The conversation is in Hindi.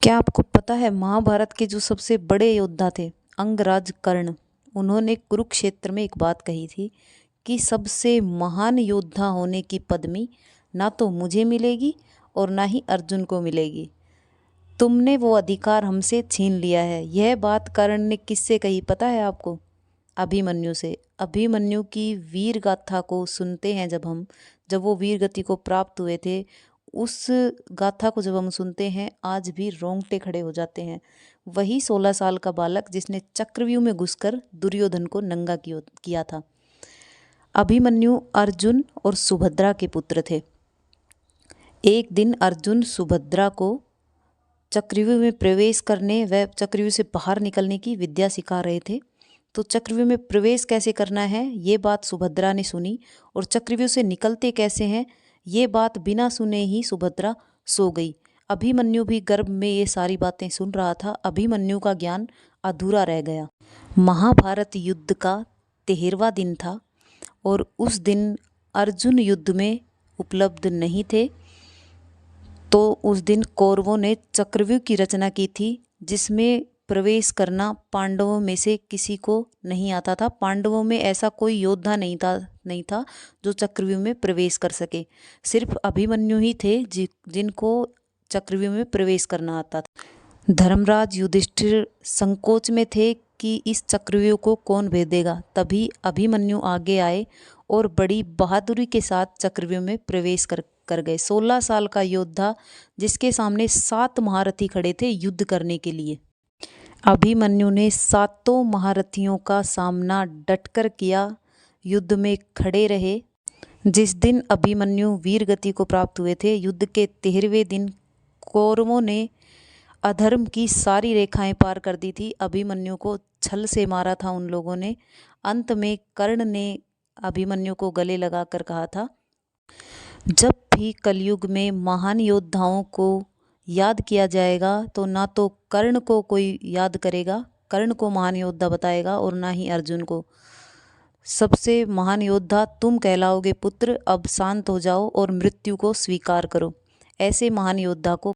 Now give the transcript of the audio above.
क्या आपको पता है महाभारत के जो सबसे बड़े योद्धा थे अंगराज कर्ण, उन्होंने कुरुक्षेत्र में एक बात कही थी कि सबसे महान योद्धा होने की पदवी ना तो मुझे मिलेगी और ना ही अर्जुन को मिलेगी। तुमने वो अधिकार हमसे छीन लिया है। यह बात कर्ण ने किससे कही पता है आपको? अभिमन्यु से। अभिमन्यु की वीर गाथा को सुनते हैं जब वो वीर गति को प्राप्त हुए थे, उस गाथा को जब हम सुनते हैं आज भी रोंगटे खड़े हो जाते हैं। वही 16 साल का बालक जिसने चक्रव्यूह में घुसकर दुर्योधन को नंगा किया था। अभिमन्यु अर्जुन और सुभद्रा के पुत्र थे। एक दिन अर्जुन सुभद्रा को चक्रव्यूह में प्रवेश करने व चक्रव्यूह से बाहर निकलने की विद्या सिखा रहे थे। तो चक्रव्यूह में प्रवेश कैसे करना है ये बात सुभद्रा ने सुनी, और चक्रव्यूह से निकलते कैसे हैं ये बात बिना सुने ही सुभद्रा सो गई। अभिमन्यु भी गर्भ में ये सारी बातें सुन रहा था। अभिमन्यु का ज्ञान अधूरा रह गया। महाभारत युद्ध का 13वां दिन था और उस दिन अर्जुन युद्ध में उपलब्ध नहीं थे। तो उस दिन कौरवों ने चक्रव्यूह की रचना की थी जिसमें प्रवेश करना पांडवों में से किसी को नहीं आता था। पांडवों में ऐसा कोई योद्धा नहीं था जो चक्रव्यूह में प्रवेश कर सके। सिर्फ अभिमन्यु ही थे जिनको चक्रव्यूह में प्रवेश करना आता था। धर्मराज युधिष्ठिर संकोच में थे कि इस चक्रव्यूह को कौन भेदेगा। तभी अभिमन्यु आगे आए और बड़ी बहादुरी के साथ चक्रव्यूह में प्रवेश कर गए। 16 साल का योद्धा जिसके सामने 7 महारथी खड़े थे युद्ध करने के लिए। अभिमन्यु ने 7 महारथियों का सामना डटकर किया, युद्ध में खड़े रहे। जिस दिन अभिमन्यु वीर गति को प्राप्त हुए थे, युद्ध के 13वें दिन कौरवों ने अधर्म की सारी रेखाएं पार कर दी थी। अभिमन्यु को छल से मारा था उन लोगों ने। अंत में कर्ण ने अभिमन्यु को गले लगाकर कहा था, जब भी कलयुग में महान योद्धाओं को याद किया जाएगा तो ना तो कर्ण को कोई याद करेगा, कर्ण को महान योद्धा बताएगा, और ना ही अर्जुन को। सबसे महान योद्धा तुम कहलाओगे पुत्र, अब शांत हो जाओ और मृत्यु को स्वीकार करो। ऐसे महान योद्धा को